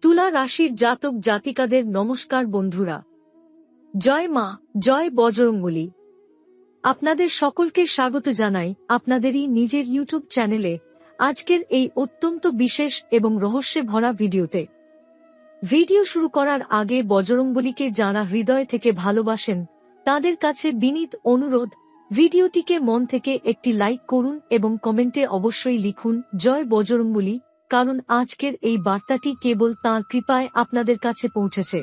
তুলা রাশির জাতক জাতিকাদের নমস্কার বন্ধুরা। জয় মা, জয় বজরংবলী। আপনাদের সকলকে স্বাগত জানাই আপনাদেরই নিজের ইউটিউব চ্যানেলে আজকের এই অত্যন্ত বিশেষ এবং রহস্যে ভরা ভিডিওতে। ভিডিও শুরু করার আগে বজরংবলীকে যাঁরা হৃদয় থেকে ভালোবাসেন তাদের কাছে বিনীত অনুরোধ, ভিডিওটিকে মন থেকে একটি লাইক করুন এবং কমেন্টে অবশ্যই লিখুন জয় বজরংবলী, কারণ আজকের এই বার্তাটি কেবল তাঁর কৃপায় আপনাদের কাছে পৌঁছেছে।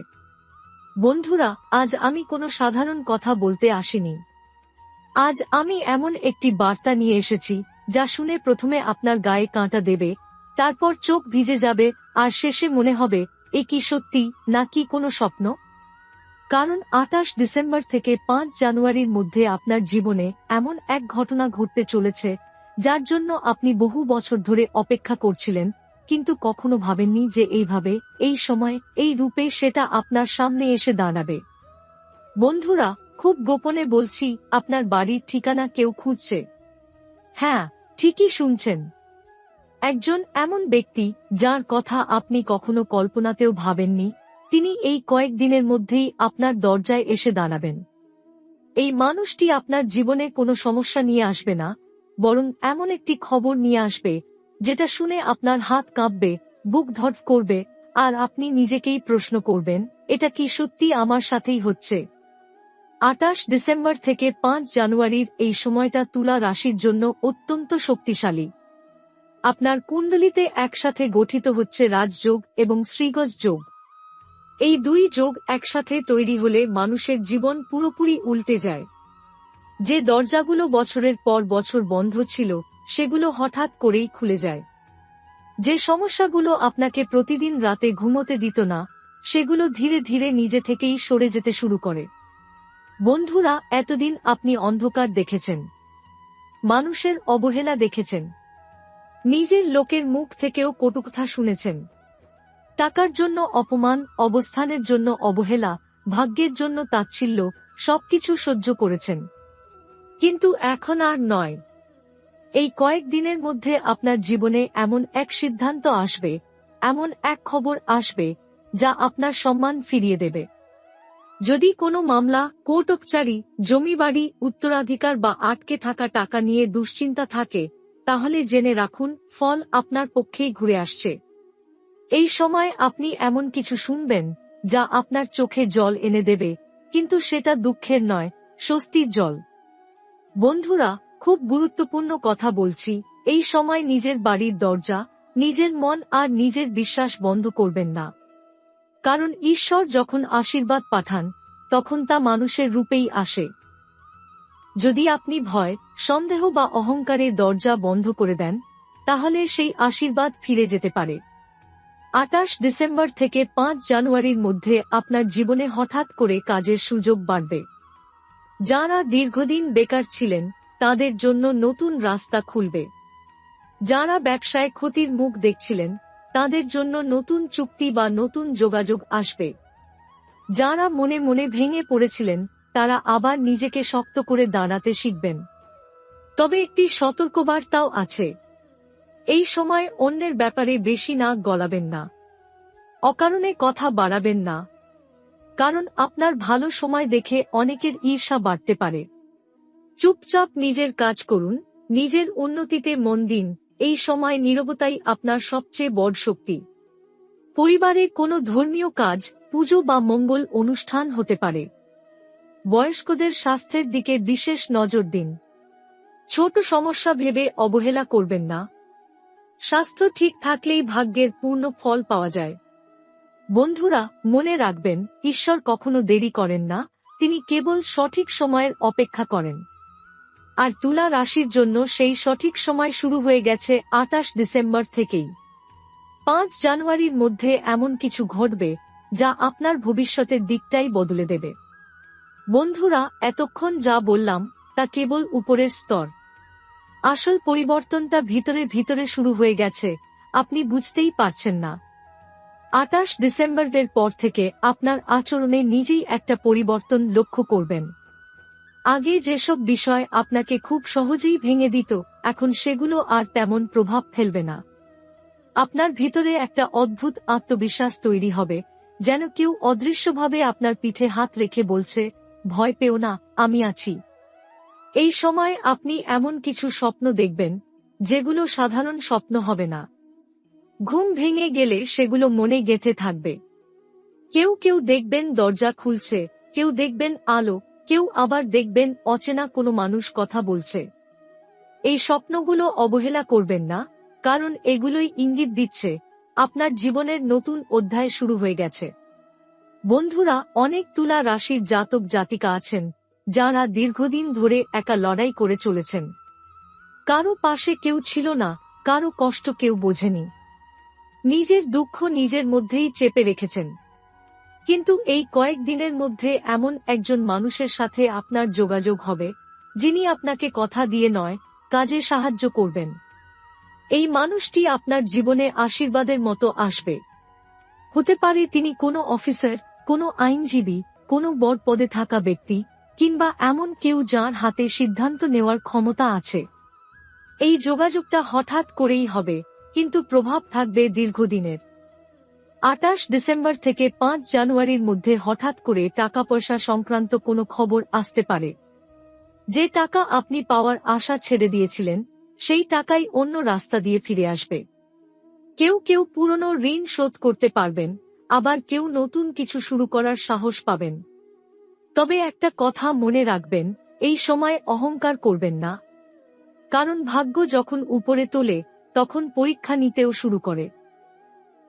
বন্ধুরা, আজ আমি কোনো সাধারণ কথা বলতে আসিনি। আজ আমি এমন একটি বার্তা নিয়ে এসেছি যা শুনে প্রথমে আপনার গায়ে কাঁটা দেবে, তারপর চোখ ভিজে যাবে, আর শেষে মনে হবে এ কি সত্যি নাকি কোনো স্বপ্ন। কারণ 28 ডিসেম্বর থেকে 5 জানুয়ারির মধ্যে আপনার জীবনে এমন এক ঘটনা ঘটতে চলেছে যার জন্য আপনি বহু বছর ধরে অপেক্ষা করছিলেন, কিন্তু কখনো ভাবেননি যে এইভাবে, এই সময়, এই রূপে সেটা আপনার সামনে এসে দাঁড়াবে। বন্ধুরা, খুব গোপনে বলছি, আপনার বাড়ির ঠিকানা কেউ খুঁজছে। হ্যাঁ, ঠিকই শুনছেন। একজন এমন ব্যক্তি যার কথা আপনি কখনো কল্পনাতেও ভাবেননি, তিনি এই কয়েকদিনের মধ্যেই আপনার দরজায় এসে দাঁড়াবেন। এই মানুষটি আপনার জীবনে কোনো সমস্যা নিয়ে আসবে না, বরং এমন একটি খবর নিয়ে আসবে যেটা শুনে আপনার হাত কাঁপবে, বুক ধড়ফড় করবে, আর আপনি নিজেকেই প্রশ্ন করবেন, এটা কি সত্যি আমার সাথেই হচ্ছে। 28 ডিসেম্বর থেকে 5 জানুয়ারির এই সময়টা তুলা রাশির জন্য অত্যন্ত শক্তিশালী। আপনার কুণ্ডলিতে একসাথে গঠিত হচ্ছে রাজযোগ এবং শ্রীগজ যোগ। এই দুই যোগ একসাথে তৈরি হলে মানুষের জীবন পুরোপুরি উল্টে যায়। যে দরজাগুলো বছরের পর বছর বন্ধ ছিল সেগুলো হঠাৎ করেই খুলে যায়। যে সমস্যাগুলো আপনাকে প্রতিদিন রাতে ঘুমোতে দিত না, সেগুলো ধীরে ধীরে নিজে থেকেই সরে যেতে শুরু করে। বন্ধুরা, এতদিন আপনি অন্ধকার দেখেছেন, মানুষের অবহেলা দেখেছেন, নিজের লোকের মুখ থেকেও কটুকথা শুনেছেন। টাকার জন্য অপমান, অবস্থানের জন্য অবহেলা, ভাগ্যের জন্য তাচ্ছিল্য, সবকিছু সহ্য করেছেন। কিন্তু এখন আর নয়। এই কয়েকদিনের মধ্যে আপনার জীবনে এমন এক সিদ্ধান্ত আসবে, এমন এক খবর আসবে যা আপনার সম্মান ফিরিয়ে দেবে। যদি কোনো মামলা, কোর্ট-কাচারি, জমিবাড়ি, উত্তরাধিকার বা আটকে থাকা টাকা নিয়ে দুশ্চিন্তা থাকে, তাহলে জেনে রাখুন, ফল আপনার পক্ষেই ঘুরে আসছে। এই সময় আপনি এমন কিছু শুনবেন যা আপনার চোখে জল এনে দেবে, কিন্তু সেটা দুঃখের নয়, স্বস্তির জল। বন্ধুরা, খুব গুরুত্বপূর্ণ কথা বলছি, এই সময় নিজের বাড়ির দরজা, নিজের মন আর নিজের বিশ্বাস বন্ধ করবেন না। কারণ ঈশ্বর যখন আশীর্বাদ পাঠান তখন তা মানুষের রূপেই আসে। যদি আপনি ভয়, সন্দেহ বা অহংকারের দরজা বন্ধ করে দেন, তাহলে সেই আশীর্বাদ ফিরে যেতে পারে। 28 ডিসেম্বর থেকে 5 জানুয়ারির মধ্যে আপনার জীবনে হঠাৎ করে কাজের সুযোগ বাড়বে। যারা দীর্ঘদিন বেকার ছিলেন তাদের জন্য নতুন রাস্তা খুলবে। যারা ব্যবসায় ক্ষতির মুখ দেখছিলেন তাদের জন্য নতুন চুক্তি বা নতুন যোগাযোগ আসবে। যারা মনে মনে ভেঙে পড়েছিলেন তারা আবার নিজেকে শক্ত করে দাঁড়াতে শিখবেন। তবে একটি সতর্কবার্তাও আছে। এই সময় অন্যের ব্যাপারে বেশি নাক গলাবেন না, অকারণে কথা বাড়াবেন না, কারণ আপনার ভালো সময় দেখে অনেকের ঈর্ষা বাড়তে পারে। চুপচাপ নিজের কাজ করুন, নিজের উন্নতিতে মন দিন। এই সময় নীরবতাই আপনার সবচেয়ে বড় শক্তি। পরিবারে কোনো ধর্মীয় কাজ, পুজো বা মঙ্গল অনুষ্ঠান হতে পারে। বয়স্কদের স্বাস্থ্যের দিকে বিশেষ নজর দিন। ছোট সমস্যা ভেবে অবহেলা করবেন না। স্বাস্থ্য ঠিক থাকলেই ভাগ্যের পূর্ণ ফল পাওয়া যায়। বন্ধুরা, মনে রাখবেন, ঈশ্বর কখনো দেরি করেন না, তিনি কেবল সঠিক সময়ের অপেক্ষা করেন। আর তুলা রাশির জন্য সেই সঠিক সময় শুরু হয়ে গেছে 28 ডিসেম্বর থেকেই। 5 জানুয়ারির মধ্যে এমন কিছু ঘটবে যা আপনার ভবিষ্যতের দিকটাই বদলে দেবে। বন্ধুরা, এতক্ষণ যা বললাম তা কেবল উপরের স্তর। আসল পরিবর্তনটা ভিতরে ভিতরে শুরু হয়ে গেছে, আপনি বুঝতেই পারছেন না। 28 ডিসেম্বরের পর থেকে আপনার আচরণে নিজেই একটা পরিবর্তন লক্ষ্য করবেন। আগে যেসব বিষয় আপনাকে খুব সহজেই ভেঙে দিত, এখন সেগুলো আর তেমন প্রভাব ফেলবে না। আপনার ভিতরে একটা অদ্ভুত আত্মবিশ্বাস তৈরি হবে, যেন কেউ অদৃশ্যভাবে আপনার পিঠে হাত রেখে বলছে, ভয় পেও না, আমি আছি। এই সময় আপনি এমন কিছু স্বপ্ন দেখবেন যেগুলো সাধারণ স্বপ্ন হবে না। ঘুম ভেঙে গেলে সেগুলো মনে গেঁথে থাকবে। কেউ কেউ দেখবেন দরজা খুলছে, কেউ দেখবেন আলো, কেউ আবার দেখবেন অচেনা কোনো মানুষ কথা বলছে। এই স্বপ্নগুলো অবহেলা করবেন না, কারণ এগুলোই ইঙ্গিত দিচ্ছে আপনার জীবনের নতুন অধ্যায় শুরু হয়ে গেছে। বন্ধুরা, অনেক তুলা রাশির জাতক জাতিকা আছেন যারা দীর্ঘদিন ধরে একা লড়াই করে চলেছেন। কারো পাশে কেউ ছিল না, কারো কষ্ট কেউ বোঝেনি। নিজের দুঃখ নিজের মধ্যেই চেপে রেখেছেন। কিন্তু এই কয়েকদিনের মধ্যে এমন একজন মানুষের সাথে আপনার যোগাযোগ হবে, যিনি আপনাকে কথা দিয়ে নয়, কাজে সাহায্য করবেন। এই মানুষটি আপনার জীবনে আশীর্বাদের মতো আসবে। হতে পারে তিনি কোনো অফিসার, কোনো আইনজীবী, কোনো বড় পদে থাকা ব্যক্তি, কিংবা এমন কেউ যার হাতে সিদ্ধান্ত নেওয়ার ক্ষমতা আছে। এই যোগাযোগটা হঠাৎ করেই হবে, কিন্তু প্রভাব থাকবে দীর্ঘদিনের। 28 ডিসেম্বর থেকে 5 জানুয়ারির মধ্যে হঠাৎ করে টাকা পয়সা সংক্রান্ত কোনো খবর আসতে পারে। যে টাকা আপনি পাওয়ার আশা ছেড়ে দিয়েছিলেন, সেই টাকাই অন্য রাস্তা দিয়ে ফিরে আসবে। কেউ কেউ পুরনো ঋণ শোধ করতে পারবেন, আবার কেউ নতুন কিছু শুরু করার সাহস পাবেন। তবে একটা কথা মনে রাখবেন, এই সময় অহংকার করবেন না। কারণ ভাগ্য যখন উপরে তোলে, তখন পরীক্ষা নিতেও শুরু করে।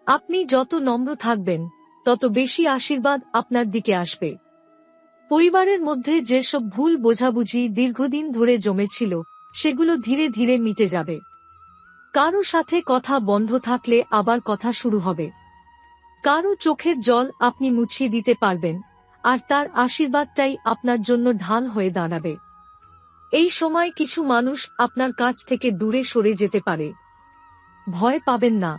আপনি যত নম্র থাকবেন, তত বেশি আশীর্বাদ আপনার দিকে আসবে। পরিবারের মধ্যে যেসব ভুল বোঝাবুঝি দীর্ঘদিন ধরে জমেছিল, সেগুলো ধীরে ধীরে মিটে যাবে। কারো সাথে কথা বন্ধ থাকলে আবার কথা শুরু হবে। কারো চোখের জল আপনি মুছিয়ে দিতে পারবেন, আর তার আশীর্বাদটাই আপনার জন্য ঢাল হয়ে দাঁড়াবে। এই সময় কিছু মানুষ আপনার কাছ থেকে দূরে সরে যেতে পারে। ভয় পাবেন না।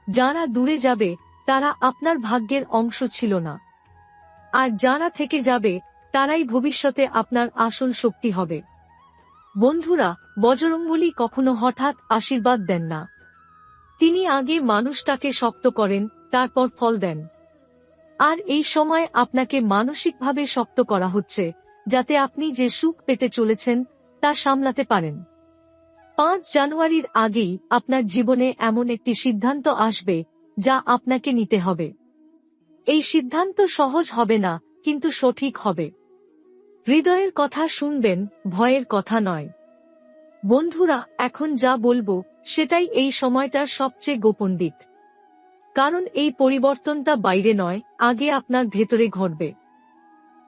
যারা দূরে যাবে তারা আপনার ভাগ্যের অংশ ছিল না, আর যারা থেকে যাবে তারাই ভবিষ্যতে আপনার আসল শক্তি হবে। বন্ধুরা, বজরংবলী কখনো হঠাৎ আশীর্বাদ দেন না। তিনি আগে মানুষটাকে শক্ত করেন, তারপর ফল দেন। আর এই সময় আপনাকে মানসিকভাবে শক্ত করা হচ্ছে, যাতে আপনি যে সুখ পেতে চলেছেন তা সামলাতে পারেন। 5 জানুয়ারির আগেই আপনার জীবনে এমন একটি সিদ্ধান্ত আসবে যা আপনাকে নিতে হবে। এই সিদ্ধান্ত সহজ হবে না, কিন্তু সঠিক হবে। হৃদয়ের কথা শুনবেন, ভয়ের কথা নয়। বন্ধুরা, এখন যা বলবো সেটাই এই সময়টার সবচেয়ে গোপন দিক। কারণ এই পরিবর্তনটা বাইরে নয়, আগে আপনার ভেতরে ঘটবে।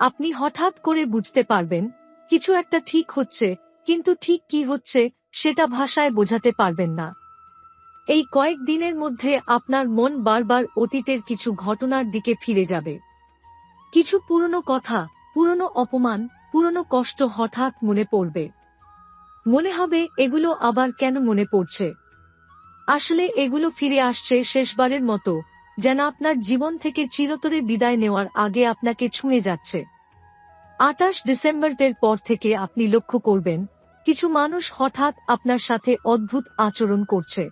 আপনি হঠাৎ করে বুঝতে পারবেন কিছু একটা ঠিক হচ্ছে, কিন্তু ঠিক কি হচ্ছে সেটা ভাষায় বোঝাতে পারবেন না। এই কয়েক দিনের মধ্যে আপনার মন বারবার অতীতের কিছু ঘটনার দিকে ফিরে যাবে। কিছু পুরনো কথা, পুরনো অপমান, পুরনো কষ্ট হঠাৎ মনে পড়বে। মনে হবে এগুলো আবার কেন মনে পড়ছে। আসলে এগুলো ফিরে আসছে শেষবারের মতো, যেন আপনার জীবন থেকে চিরতরে বিদায় নেওয়ার আগে আপনাকে ছুঁয়ে যাচ্ছে। 28 ডিসেম্বরের পর থেকে আপনি লক্ষ্য করবেন কিছু মানুষ হঠাৎ আপনার সাথে অদ্ভুত আচরণ করছে।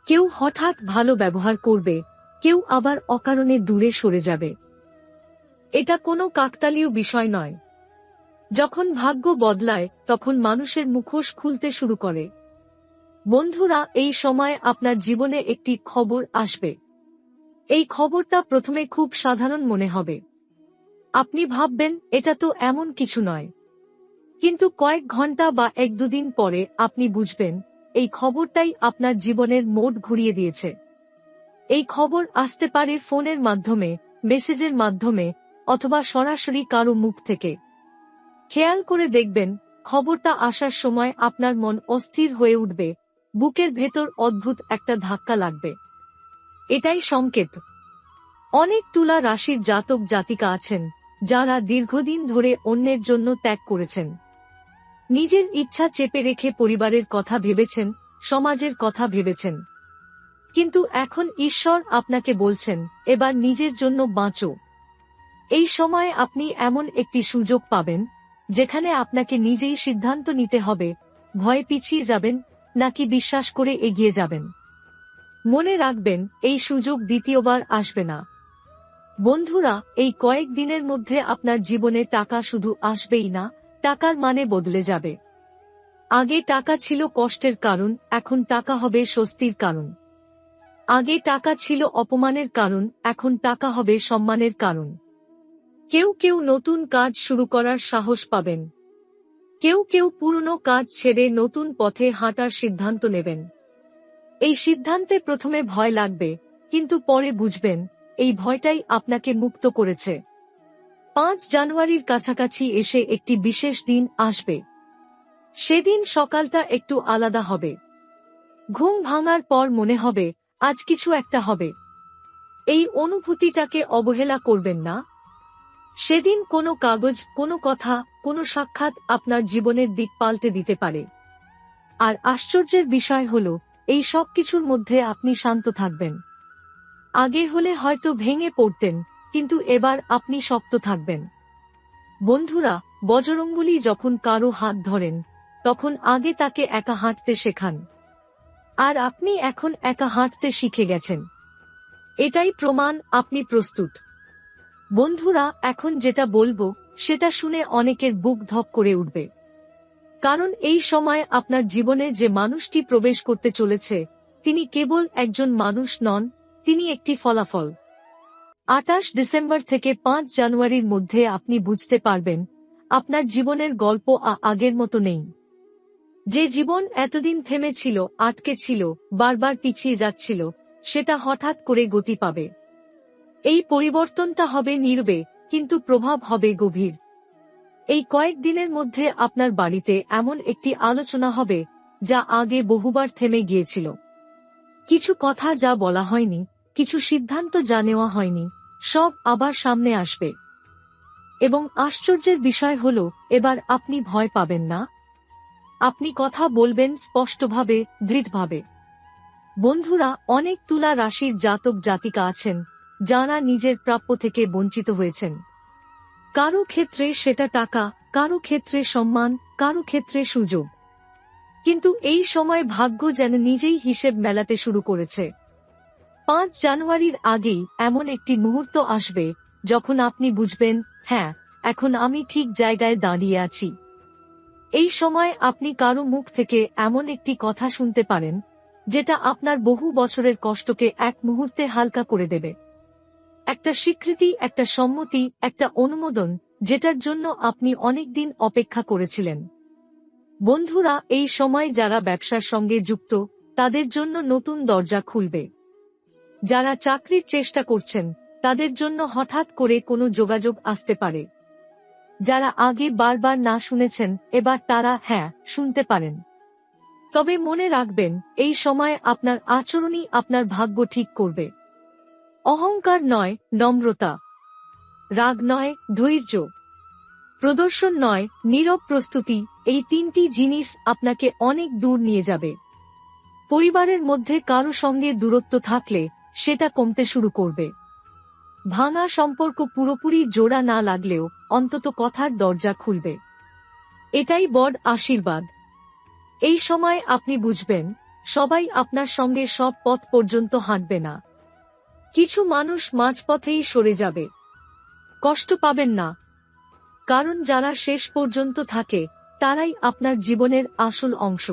কেউ হঠাৎ ভালো ব্যবহার করবে, কেউ আবার অকারণে দূরে সরে যাবে। এটা কোনো কাকতালীয় বিষয় নয়। যখন ভাগ্য বদলায়, তখন মানুষের মুখোশ খুলতে শুরু করে। বন্ধুরা, এই সময় আপনার জীবনে একটি খবর আসবে। এই খবরটা প্রথমে খুব সাধারণ মনে হবে। আপনি ভাববেন এটা তো এমন কিছু নয়। কিন্তু কয়েক ঘন্টা বা 1-2 দিন পরে আপনি বুঝবেন এই খবরটাই আপনার জীবনের মোড় ঘুরিয়ে দিয়েছে। এই খবর আসতে পারে ফোনের মাধ্যমে, মেসেজের মাধ্যমে, অথবা সরাসরি কারো মুখ থেকে। খেয়াল করে দেখবেন, খবরটা আসার সময় আপনার মন অস্থির হয়ে উঠবে, বুকের ভেতর অদ্ভুত একটা ধাক্কা লাগবে। এটাই সংকেত। অনেক তুলা রাশির জাতক জাতিকা আছেন যারা দীর্ঘদিন ধরে অন্যের জন্য ত্যাগ করেছেন। নিজের ইচ্ছা চেপে রেখে পরিবারের কথা ভেবেছেন, সমাজের কথা ভেবেছেন। কিন্তু এখন ঈশ্বর আপনাকে বলছেন, এবার নিজের জন্য বাঁচো। এই সময় আপনি এমন একটি সুযোগ পাবেন যেখানে আপনাকে নিজেই সিদ্ধান্ত নিতে হবে, ভয়ে পিছিয়ে যাবেন নাকি বিশ্বাস করে এগিয়ে যাবেন। মনে রাখবেন, এই সুযোগ দ্বিতীয়বার আসবে না। বন্ধুরা, এই কয়েক দিনের মধ্যে আপনার জীবনে টাকা শুধু আসবেই না, টাকার মানে বদলে যাবে। আগে টাকা ছিল কষ্টের কারণ, এখন টাকা হবে স্বস্তির কারণ। আগে টাকা ছিল অপমানের কারণ, এখন টাকা হবে সম্মানের কারণ। কেউ কেউ নতুন কাজ শুরু করার সাহস পাবেন। কেউ কেউ পুরনো কাজ ছেড়ে নতুন পথে হাঁটার সিদ্ধান্ত নেবেন। এই সিদ্ধান্তে প্রথমে ভয় লাগবে, কিন্তু পরে বুঝবেন এই ভয়টাই আপনাকে মুক্ত করেছে। 5 জানুয়ারির কাছাকাছি এসে একটি বিশেষ দিন আসবে। সেদিন সকালটা একটু আলাদা হবে। ঘুম ভাঙার পর মনে হবে আজ কিছু একটা হবে। এই অনুভূতিটাকে অবহেলা করবেন না। সেদিন কোনো কাগজ, কোনো কথা, কোনো সাক্ষাৎ আপনার জীবনের দিক পাল্টে দিতে পারে। আর আশ্চর্যের বিষয় হলো, এই সব কিছুর মধ্যে আপনি শান্ত থাকবেন। আগে হলে হয়তো ভেঙে পড়তেন, কিন্তু এবার আপনি শক্ত থাকবেন। বন্ধুরা, বজরংবলী যখন কারো হাত ধরেন, তখন আগে তাকে একা হাঁটতে শেখান। আর আপনি এখন একা হাঁটতে শিখে গেছেন। এটাই প্রমাণ আপনি প্রস্তুত। বন্ধুরা, এখন যেটা বলবো সেটা শুনে অনেকের বুক ধক করে উঠবে। কারণ এই সময় আপনার জীবনে যে মানুষটি প্রবেশ করতে চলেছে, তিনি কেবল একজন মানুষ নন, তিনি একটি ফলাফল। 28 ডিসেম্বর থেকে 5 জানুয়ারির মধ্যে আপনি বুঝতে পারবেন আপনার জীবনের গল্প আগের মতো নেই। যে জীবন এতদিন থেমেছিল, আটকে ছিল, বারবার পিছিয়ে যাচ্ছিল, সেটা হঠাৎ করে গতি পাবে। এই পরিবর্তনটা হবে নীরবে, কিন্তু প্রভাব হবে গভীর। এই কয়েকদিনের মধ্যে আপনার বাড়িতে এমন একটি আলোচনা হবে যা আগে বহুবার থেমে গিয়েছিল। কিছু কথা যা বলা হয়নি, কিছু সিদ্ধান্ত যা নেওয়া হয়নি, সব আবার সামনে আসবে। এবং আশ্চর্যের বিষয় হলো, এবার আপনি ভয় পাবেন না। আপনি কথা বলবেন স্পষ্টভাবে, দৃঢ়ভাবে। বন্ধুরা, অনেক তুলা রাশির জাতক জাতিকা আছেন যারা নিজের প্রাপ্য থেকে বঞ্চিত হয়েছেন। কারো ক্ষেত্রে সেটা টাকা, কারো ক্ষেত্রে সম্মান, কারো ক্ষেত্রে সুযোগ। কিন্তু এই সময় ভাগ্য যেন নিজেই হিসেব মেলাতে শুরু করেছে। 5 জানুয়ারির আগেই এমন একটি মুহূর্ত আসবে যখন আপনি বুঝবেন, হ্যাঁ, এখন আমি ঠিক জায়গায় দাঁড়িয়ে আছি। এই সময় আপনি কারো মুখ থেকে এমন একটি কথা শুনতে পারেন যেটা আপনার বহু বছরের কষ্টকে এক মুহূর্তে হালকা করে দেবে। একটা স্বীকৃতি, একটা সম্মতি, একটা অনুমোদন, যেটার জন্য আপনি অনেকদিন অপেক্ষা করেছিলেন। বন্ধুরা, এই সময় যারা ব্যবসার সঙ্গে যুক্ত, তাদের জন্য নতুন দরজা খুলবে। যারা চাকরির চেষ্টা করছেন, তাদের জন্য হঠাৎ করে কোনো যোগাযোগ আসতে পারে। যারা আগে বারবার না শুনেছেন, এবার তারা হ্যাঁ শুনতে পারেন। তবে মনে রাখবেন, এই সময় আপনার আচরণই আপনার ভাগ্য ঠিক করবে। অহংকার নয়, নম্রতা। রাগ নয়, ধৈর্য। প্রদর্শন নয়, নীরব প্রস্তুতি, এই 3টি জিনিস আপনাকে অনেক দূর নিয়ে যাবে। পরিবারের মধ্যে কারো সঙ্গে দূরত্ব থাকলে সেটা কমতে শুরু করবে। ভাঙা সম্পর্ক পুরোপুরি জোড়া না লাগলেও অন্তত কথার দরজা খুলবে। এটাই বড় আশীর্বাদ। এই সময় আপনি বুঝবেন, সবাই আপনার সঙ্গে সব পথ পর্যন্ত হাঁটবে না। কিছু মানুষ মাঝপথেই সরে যাবে। কষ্ট পাবেন না, কারণ যারা শেষ পর্যন্ত থাকে তারাই আপনার জীবনের আসল অংশ।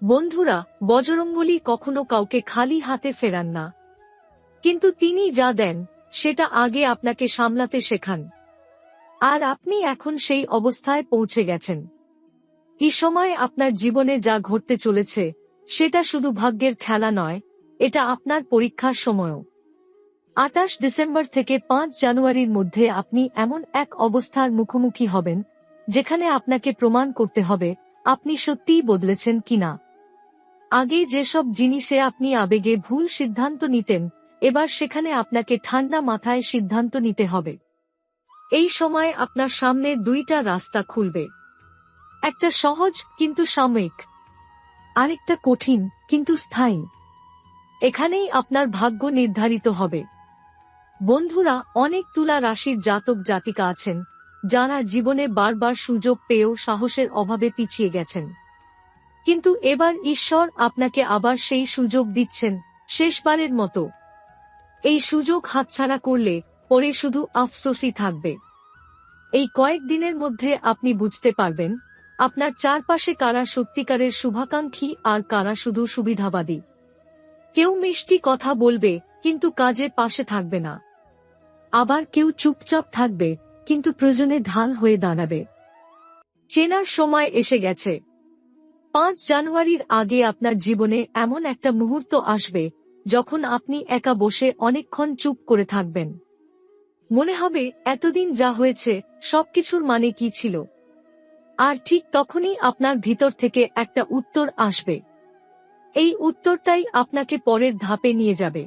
বন্ধুরা, বজরংবলী কখনো কাউকে খালি হাতে ফেরান না, কিন্তু তিনি যা দেন সেটা আগে আপনাকে সামলাতে শেখান। আর আপনি এখন সেই অবস্থায় পৌঁছে গেছেন। এই সময় আপনার জীবনে যা ঘটতে চলেছে সেটা শুধু ভাগ্যের খেলা নয়, এটা আপনার পরীক্ষার সময়ও। 28 ডিসেম্বর থেকে 5 জানুয়ারির মধ্যে আপনি এমন এক অবস্থার মুখোমুখি হবেন যেখানে আপনাকে প্রমাণ করতে হবে আপনি সত্যিই বদলেছেন কিনা। আগে যেসব জিনিসে আপনি আবেগে ভুল সিদ্ধান্ত নিতেন, এবার সেখানে আপনাকে ঠান্ডা মাথায় সিদ্ধান্ত নিতে হবে। এই সময় আপনার সামনে 2টা রাস্তা খুলবে। একটা সহজ কিন্তু সাময়িক, আরেকটা কঠিন কিন্তু স্থায়ী। এখানেই আপনার ভাগ্য নির্ধারিত হবে। বন্ধুরা, অনেক তুলা রাশির জাতক জাতিকা আছেন যারা জীবনে বারবার সুযোগ পেয়েও সাহসের অভাবে পিছিয়ে গেছেন। কিন্তু এবার ঈশ্বর আপনাকে আবার সেই সুযোগ দিচ্ছেন, শেষবারের মতো। এই সুযোগ হাতছাড়া করলে পরে শুধু আফসোসই থাকবে। এই কয়েকদিনের মধ্যে আপনি বুঝতে পারবেন আপনার চারপাশে কারা সত্যিকারের শুভাকাঙ্ক্ষী আর কারা শুধু সুবিধাবাদী। কেউ মিষ্টি কথা বলবে কিন্তু কাজের পাশে থাকবে না, আবার কেউ চুপচাপ থাকবে কিন্তু প্রয়োজনে ঢাল হয়ে দাঁড়াবে। চেনার সময় এসে গেছে। 5 জানুয়ারির আগে আপনার জীবনে এমন একটা মুহূর্ত আসবে যখন আপনি একা বসে অনেকক্ষণ চুপ করে থাকবেন। মনে হবে এতদিন যা হয়েছে সবকিছুর মানে কি ছিল। আর ঠিক তখনই আপনার ভিতর থেকে একটা উত্তর আসবে। এই উত্তরটাই আপনাকে পরের ধাপে নিয়ে যাবে।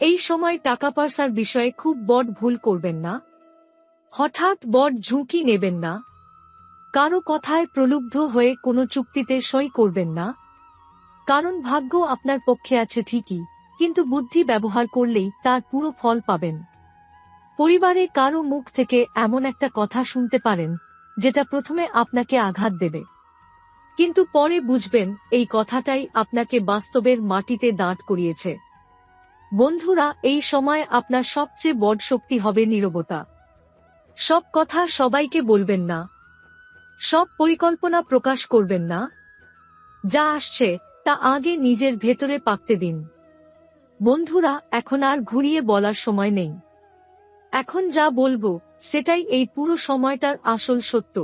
এই সময় টাকা পয়সার বিষয়ে খুব বড় ভুল করবেন না। হঠাৎ বড় ঝুঁকি নেবেন না। কারো কথায় প্রলুব্ধ হয়ে কোনো চুক্তিতে সই করবেন না। কারণ ভাগ্য আপনার পক্ষে আছে ঠিকই, কিন্তু বুদ্ধি ব্যবহার করলেই তার পুরো ফল পাবেন। পরিবারে কারো মুখ থেকে এমন একটা কথা শুনতে পারেন যেটা প্রথমে আপনাকে আঘাত দেবে, কিন্তু পরে বুঝবেন এই কথাটাই আপনাকে বাস্তবের মাটিতে দাঁড় করিয়েছে। বন্ধুরা, এই সময় আপনার সবচেয়ে বড় শক্তি হবে নীরবতা। সব কথা সবাইকে বলবেন না, সব পরিকল্পনা প্রকাশ করবেন না। যা আসছে তা আগে নিজের ভেতরে পাকতে দিন। বন্ধুরা, এখন আর ঘুরিয়ে বলার সময় নেই। এখন যা বলবো সেটাই এই পুরো সময়টার আসল সত্য।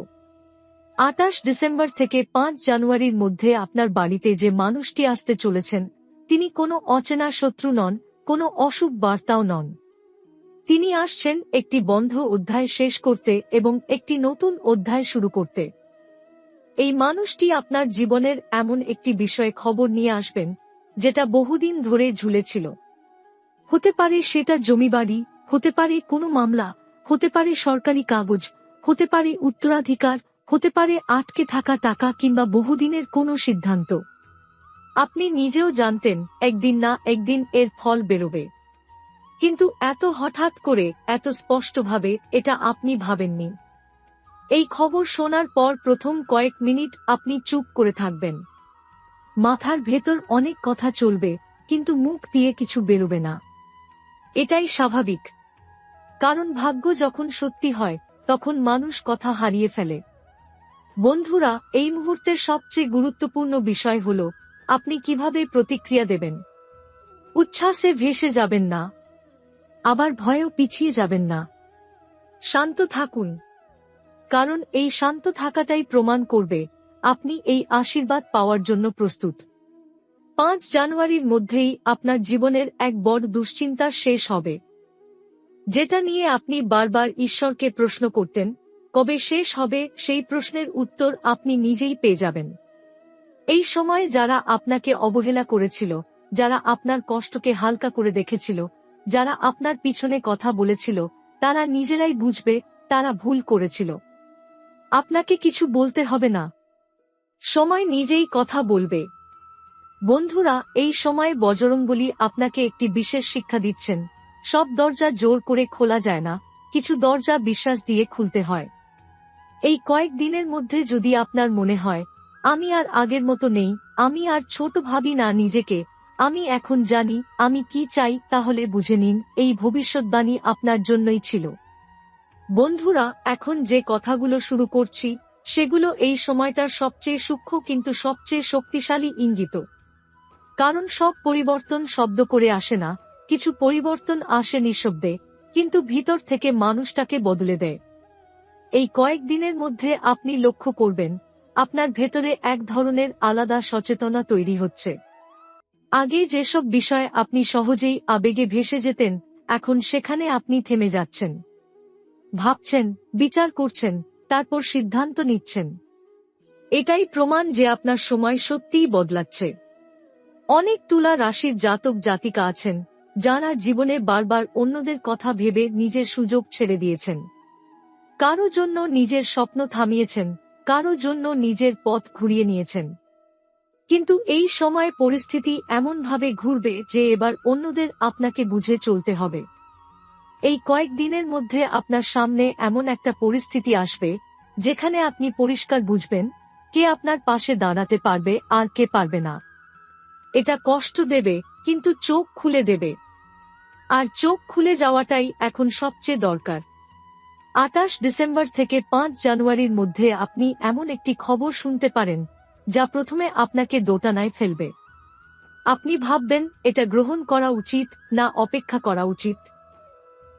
28 ডিসেম্বর থেকে 5 জানুয়ারির মধ্যে আপনার বাড়িতে যে মানুষটি আসতে চলেছেন তিনি কোনো অচেনা শত্রু নন, কোনো অশুভ বার্তাও নন। তিনি আসছেন একটি বন্ধ অধ্যায় শেষ করতে এবং একটি নতুন অধ্যায় শুরু করতে। এই মানুষটি আপনার জীবনের এমন একটি বিষয়ে খবর নিয়ে আসবেন যেটা বহুদিন ধরে ঝুলেছিল। হতে পারে সেটা জমিবাড়ি, হতে পারে কোনো মামলা, হতে পারে সরকারি কাগজ, হতে পারে উত্তরাধিকার, হতে পারে আটকে থাকা টাকা কিংবা বহুদিনের কোনো সিদ্ধান্ত। আপনি নিজেও জানতেন একদিন না একদিন এর ফল বেরোবে, কিন্তু এত হঠাৎ করে, এত স্পষ্টভাবে এটা আপনি ভাবেননি। এই খবর শোনার পর প্রথম কয়েক মিনিট আপনি চুপ করে থাকবেন। মাথার ভেতর অনেক কথা চলবে, কিন্তু মুখ দিয়ে কিছু বেরোবে না। এটাই স্বাভাবিক, কারণ ভাগ্য যখন সত্যি হয় তখন মানুষ কথা হারিয়ে ফেলে। বন্ধুরা, এই মুহূর্তের সবচেয়ে গুরুত্বপূর্ণ বিষয় হল আপনি কিভাবে প্রতিক্রিয়া দেবেন। উচ্ছ্বাসে ভেসে যাবেন না, আবার ভয়েও পিছিয়ে যাবেন না। শান্ত থাকুন, কারণ এই শান্ত থাকাটাই প্রমাণ করবে আপনি এই আশীর্বাদ পাওয়ার জন্য প্রস্তুত। 5 জানুয়ারির মধ্যেই আপনার জীবনের এক বড় দুশ্চিন্তা শেষ হবে, যেটা নিয়ে আপনি বারবার ঈশ্বরকে প্রশ্ন করতেন। কবে শেষ হবে সেই প্রশ্নের উত্তর আপনি নিজেই পেয়ে যাবেন। এই সময় যারা আপনাকে অবহেলা করেছিল, যারা আপনার কষ্টকে হালকা করে দেখেছিল, যারা আপনার পিছনে কথা বলেছিল, তারা নিজেরাই বুঝবে তারা ভুল করেছিল। আপনাকে কিছু বলতে হবে না, সময় নিজেই কথা বলবে। বন্ধুরা, এই সময় বজরংবলী আপনাকে একটি বিশেষ শিক্ষা দিচ্ছেন। সব দরজা জোর করে খোলা যায় না, কিছু দরজা বিশ্বাস দিয়ে খুলতে হয়। এই কয়েক দিনের মধ্যে যদি আপনার মনে হয় আমি আর আগের মতো নেই, আমি আর ছোট ভাবি না নিজেকে, আমি এখন জানি আমি কি চাই, তাহলে বুঝে নিন এই ভবিষ্যদ্বাণী আপনার জন্যই ছিল। বন্ধুরা, এখন যে কথাগুলো শুরু করছি সেগুলো এই সময়টার সবচেয়ে সূক্ষ্ম কিন্তু সবচেয়ে শক্তিশালী ইঙ্গিত। কারণ সব পরিবর্তন শব্দ করে আসে না, কিছু পরিবর্তন আসে নিঃশব্দে, কিন্তু ভিতর থেকে মানুষটাকে বদলে দেয়। এই কয়েকদিনের মধ্যে আপনি লক্ষ্য করবেন আপনার ভেতরে এক ধরনের আলাদা সচেতনা তৈরি হচ্ছে। আগে যেসব বিষয় আপনি সহজেই আবেগে ভেসে যেতেন, এখন সেখানে আপনি থেমে যাচ্ছেন, ভাবছেন, বিচার করছেন, তারপর সিদ্ধান্ত নিচ্ছেন। এটাই প্রমাণ যে আপনার সময় সত্যিই বদলাচ্ছে। অনেক তুলা রাশির জাতক জাতিকা আছেন যারা জীবনে বারবার অন্যদের কথা ভেবে নিজের সুযোগ ছেড়ে দিয়েছেন। কারো জন্য নিজের স্বপ্ন থামিয়েছেন, কারো জন্য নিজের পথ ঘুরিয়ে নিয়েছেন। কিন্তু এই সময় পরিস্থিতি এমনভাবে ঘুরবে যে এবার অন্যদের আপনাকে বুঝে চলতে হবে। এই কয়েকদিনের মধ্যে আপনার সামনে এমন একটা পরিস্থিতি আসবে যেখানে আপনি পরিষ্কার বুঝবেন কে আপনার পাশে দাঁড়াতে পারবে আর কে পারবে না। এটা কষ্ট দেবে, কিন্তু চোখ খুলে দেবে। আর চোখ খুলে যাওয়াটাই এখন সবচেয়ে দরকার। 28 ডিসেম্বর থেকে 5 জানুয়ারির মধ্যে আপনি এমন একটি খবর শুনতে পারেন যা প্রথমে আপনাকে দোটানায় ফেলবে। আপনি ভাববেন এটা গ্রহণ করা উচিত না অপেক্ষা করা উচিত।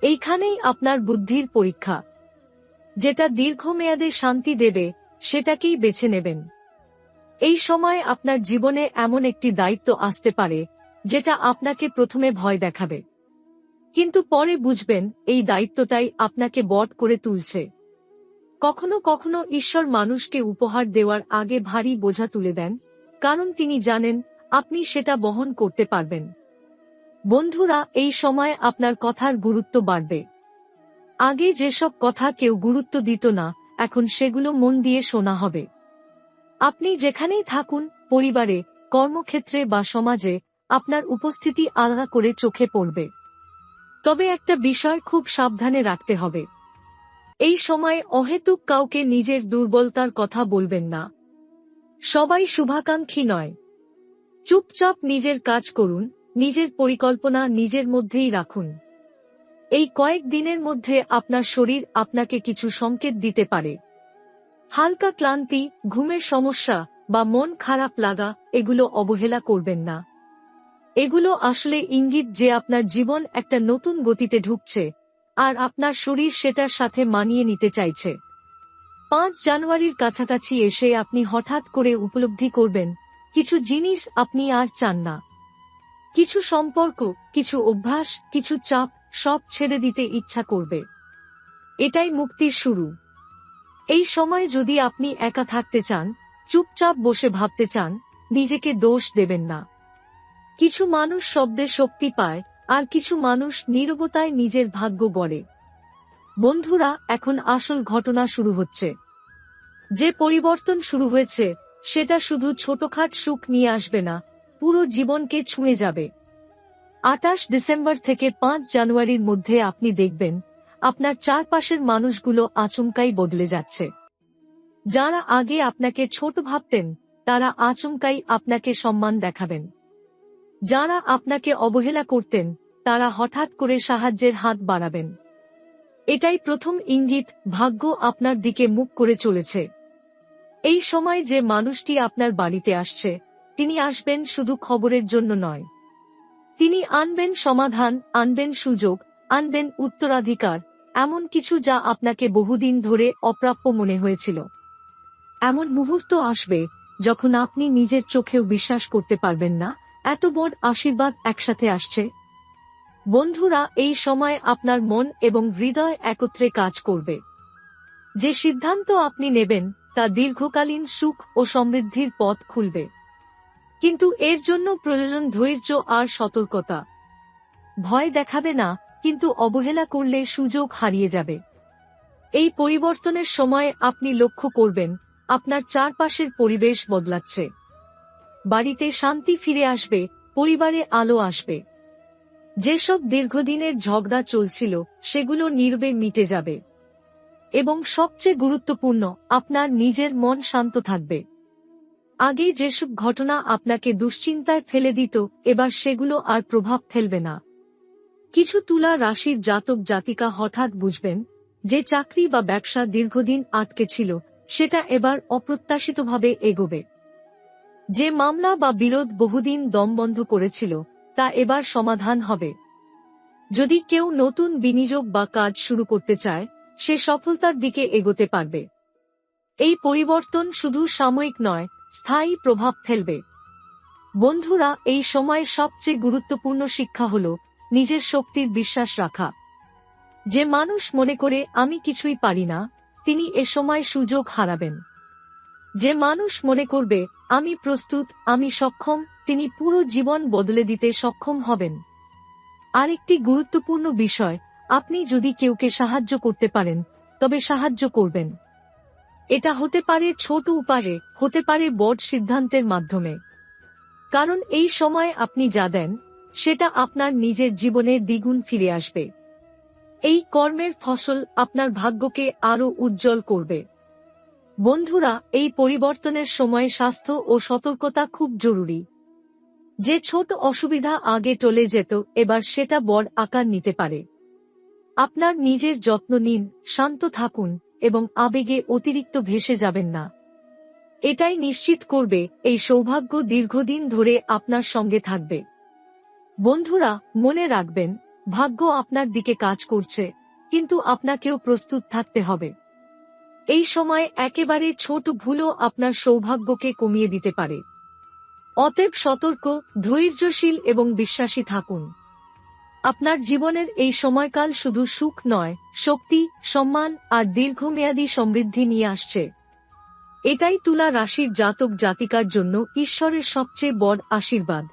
এইখানেই আপনার বুদ্ধির পরীক্ষা। যেটা দীর্ঘমেয়াদে শান্তি দেবে সেটাকেই বেছে নেবেন। এই সময় আপনার জীবনে এমন একটি দায়িত্ব আসতে পারে যেটা আপনাকে প্রথমে ভয় দেখাবে, কিন্তু পরে বুঝবেন এই দায়িত্বটাই আপনাকে বড় করে তুলছে। কখনো কখনো ঈশ্বর মানুষকে উপহার দেওয়ার আগে ভারী বোঝা তুলে দেন, কারণ তিনি জানেন আপনি সেটা বহন করতে পারবেন। বন্ধুরা, এই সময় আপনার কথার গুরুত্ব বাড়বে। আগে যেসব কথা কেউ গুরুত্ব দিত না, এখন সেগুলো মন দিয়ে শোনা হবে। আপনি যেখানেই থাকুন, পরিবারে, কর্মক্ষেত্রে বা সমাজে, আপনার উপস্থিতি আলাদা করে চোখে পড়বে। তবে একটা বিষয় খুব সাবধানে রাখতে হবে। এই সময় অহেতুক কাউকে নিজের দুর্বলতার কথা বলবেন না। সবাই শুভাকাঙ্ক্ষী নয়। চুপচাপ নিজের কাজ করুন, নিজের পরিকল্পনা নিজের মধ্যেই রাখুন। এই কয়েক দিনের মধ্যে আপনার শরীর আপনাকে কিছু সংকেত দিতে পারে। হালকা ক্লান্তি, ঘুমের সমস্যা বা মন খারাপ লাগা, এগুলো অবহেলা করবেন না। এগুলো আসলে ইঙ্গিত যে আপনার জীবন একটা নতুন গতিতে ঢুকছে, আর আপনার শরীর সেটার সাথে মানিয়ে নিতে চাইছে। 5 জানুয়ারির কাছাকাছি এসে আপনি হঠাৎ করে উপলব্ধি করবেন কিছু জিনিস আপনি আর চান না। কিছু সম্পর্ক, কিছু অভ্যাস, কিছু চাপ, সব ছেড়ে দিতে ইচ্ছা করবে। এটাই মুক্তির শুরু। এই সময় যদি আপনি একা থাকতে চান, চুপচাপ বসে ভাবতে চান, নিজেকে দোষ দেবেন না। কিছু মানুষ শব্দে শক্তি পায়, আর কিছু মানুষ নীরবতায় নিজের ভাগ্য গড়ে। বন্ধুরা, এখন আসল ঘটনা শুরু হচ্ছে। যে পরিবর্তন শুরু হয়েছে সেটা শুধু ছোটখাট সুখ নিয়ে আসবে না, পুরো জীবনকে ছুঁয়ে যাবে। 28 ডিসেম্বর থেকে 5 জানুয়ারির মধ্যে আপনি দেখবেন আপনার চারপাশের মানুষগুলো আচমকাই বদলে যাচ্ছে। যারা আগে আপনাকে ছোট ভাবতেন তারা আচমকাই আপনাকে সম্মান দেখাবেন। যারা আপনাকে অবহেলা করতেন তারা হঠাৎ করে সাহায্যের হাত বাড়াবেন। এটাই প্রথম ইঙ্গিত ভাগ্য আপনার দিকে মুখ করে চলেছে। এই সময় যে মানুষটি আপনার বাড়িতে আসছে, তিনি আসবেন শুধু খবরের জন্য নয়। তিনি আনবেন সমাধান, আনবেন সুযোগ, আনবেন উত্তরাধিকার, এমন কিছু যা আপনাকে বহুদিন ধরে অপ্রাপ্য মনে হয়েছিল। এমন মুহূর্ত আসবে যখন আপনি নিজের চোখেও বিশ্বাস করতে পারবেন না, এত বড় আশীর্বাদ একসাথে আসছে। বন্ধুরা, এই সময় আপনার মন এবং হৃদয় একত্রে কাজ করবে। যে সিদ্ধান্ত আপনি নেবেন তা দীর্ঘকালীন সুখ ও সমৃদ্ধির পথ খুলবে। কিন্তু এর জন্য প্রয়োজন ধৈর্য আর সতর্কতা। ভয় দেখাবে না, কিন্তু অবহেলা করলে সুযোগ হারিয়ে যাবে। এই পরিবর্তনের সময় আপনি লক্ষ্য করবেন আপনার চারপাশের পরিবেশ বদলাচ্ছে। বাড়িতে শান্তি ফিরে আসবে, পরিবারে আলো আসবে। যেসব দীর্ঘদিনের ঝগড়া চলছিল সেগুলো নীরবে মিটে যাবে। এবং সবচেয়ে গুরুত্বপূর্ণ, আপনার নিজের মন শান্ত থাকবে। আগে যেসব ঘটনা আপনাকে দুশ্চিন্তায় ফেলে দিত, এবার সেগুলো আর প্রভাব ফেলবে না। কিছু তুলা রাশির জাতক জাতিকা হঠাৎ বুঝবেন যে চাকরি বা ব্যবসা দীর্ঘদিন আটকে ছিল সেটা এবার অপ্রত্যাশিতভাবে এগোবে। যে মামলা বা বিরোধ বহুদিন দমবন্ধ করেছিল তা এবার সমাধান হবে। যদি কেউ নতুন বিনিয়োগ বা কাজ শুরু করতে চায়, সে সফলতার দিকে এগোতে পারবে। এই পরিবর্তন শুধু সাময়িক নয়, স্থায়ী প্রভাব ফেলবে। বন্ধুরা, এই সময় সবচেয়ে গুরুত্বপূর্ণ শিক্ষা হল নিজের শক্তির বিশ্বাস রাখা। যে মানুষ মনে করে আমি কিছুই পারি না, তিনি এ সময় সুযোগ হারাবেন। যে মানুষ মনে করবে আমি প্রস্তুত, আমি সক্ষম, তিনি পুরো জীবন বদলে দিতে সক্ষম হবেন। আরেকটি গুরুত্বপূর্ণ বিষয়, আপনি যদি কেউকে সাহায্য করতে পারেন তবে সাহায্য করবেন। এটা হতে পারে ছোট উপায়ে, হতে পারে বড় সিদ্ধান্তের মাধ্যমে। কারণ এই সময় আপনি যা দেন সেটা আপনার নিজের জীবনে দ্বিগুণ ফিরে আসবে। এই কর্মের ফসল আপনার ভাগ্যকে আরো উজ্জ্বল করবে। বন্ধুরা, এই পরিবর্তনের সময় স্বাস্থ্য ও সতর্কতা খুব জরুরি। যে ছোট অসুবিধা আগে টলে যেত এবার সেটা বড় আকার নিতে পারে। আপনার নিজের যত্ন নিন, শান্ত থাকুন এবং আবেগে অতিরিক্ত ভেসে যাবেন না। এটাই নিশ্চিত করবে এই সৌভাগ্য দীর্ঘদিন ধরে আপনার সঙ্গে থাকবে। বন্ধুরা, মনে রাখবেন, ভাগ্য আপনার দিকে কাজ করছে, কিন্তু আপনাকেও প্রস্তুত থাকতে হবে। এই সময় একেবারে ছোট ভুলও আপনার সৌভাগ্যকে কমিয়ে দিতে পারে। অতএব সতর্ক, ধৈর্যশীল এবং বিশ্বাসী থাকুন। আপনার জীবনের এই সময়কাল শুধু সুখ নয়, শক্তি, সম্মান আর দীর্ঘমেয়াদী সমৃদ্ধি নিয়ে আসছে। এটাই তুলা রাশির জাতক জাতিকার জন্য ঈশ্বরের সবচেয়ে বড় আশীর্বাদ।